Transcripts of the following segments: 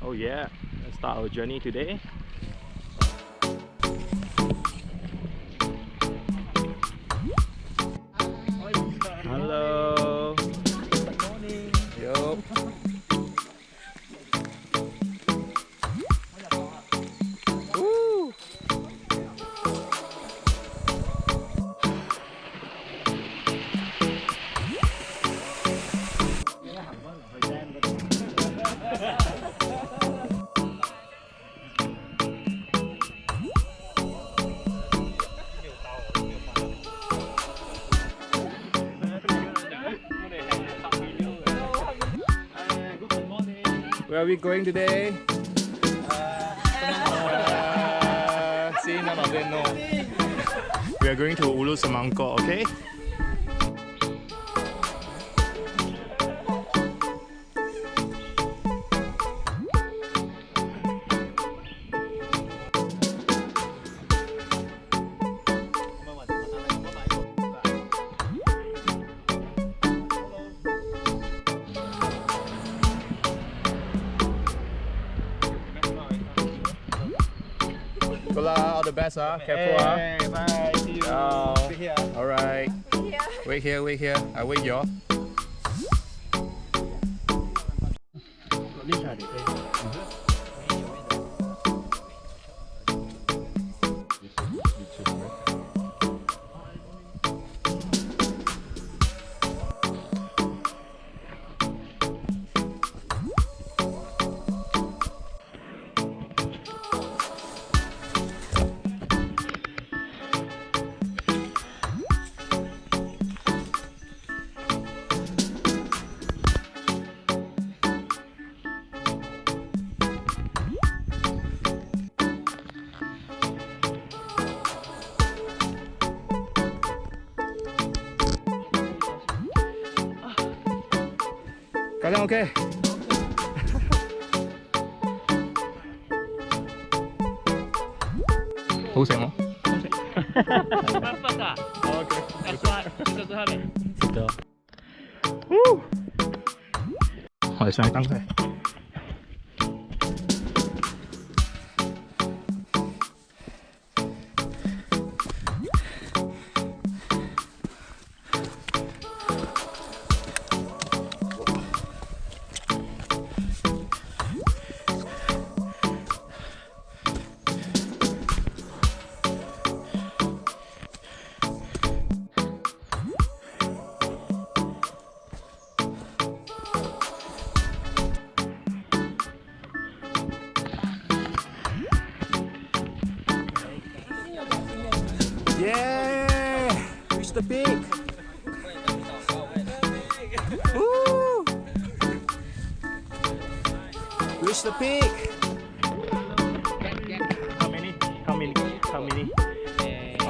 Oh yeah, let's start our journey today. Hello. Good morning. Yo. Woo. Where are we going today? See, none of them know. We are going to Ulu Semangkok, okay? Good luck, all the best, careful. Hey, bye. See you. Be here. Alright. Wait here. I wait y'all. Kalian oke? Hữu xem không? Ok. Được. Hỏi sang tăng thôi. Yeah! Reach the peak! Woo! Reach the peak! How many? How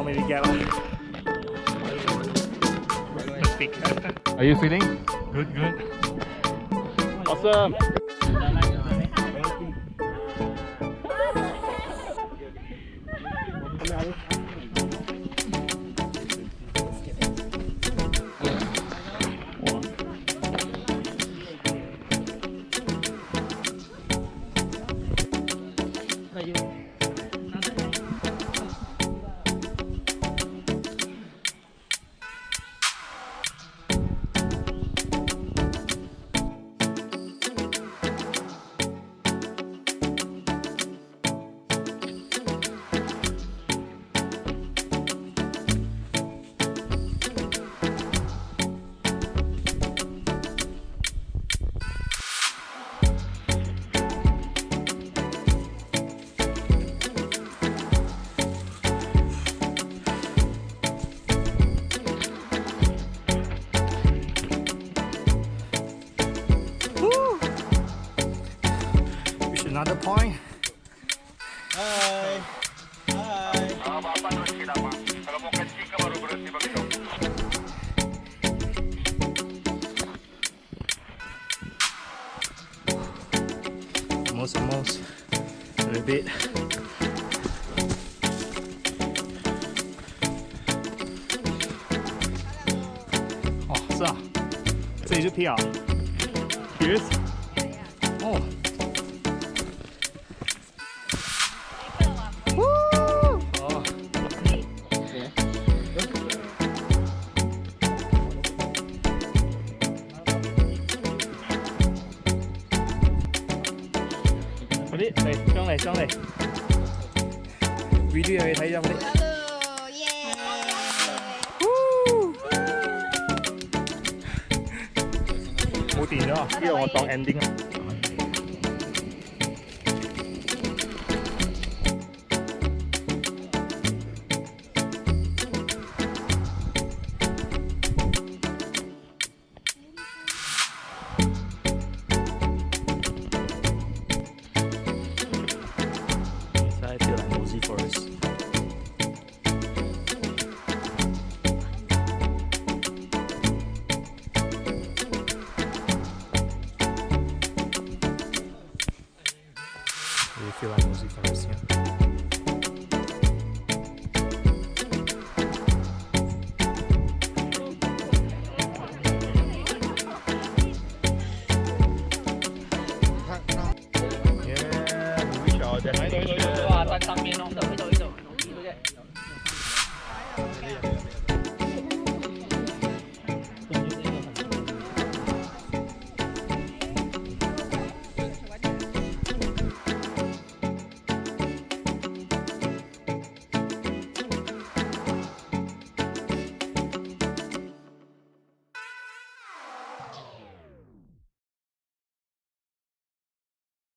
many gap? The peak. Are you feeling? Good. Awesome! Another point. Hai. Apa-apa terus kita Pak. Kalau mau kencing ke baru berhenti bagi dong. Almost. A little bit. Oh, 是啊，这里是 P 啊。Yes. Oh. 嗰啲嚟上嚟上嚟 ，video 去睇咗嗰啲。冇電咗啊！呢度我當 ending 啊。We feel like music forest here. Yeah, we reach our destination. 話登上面咯，就呢度。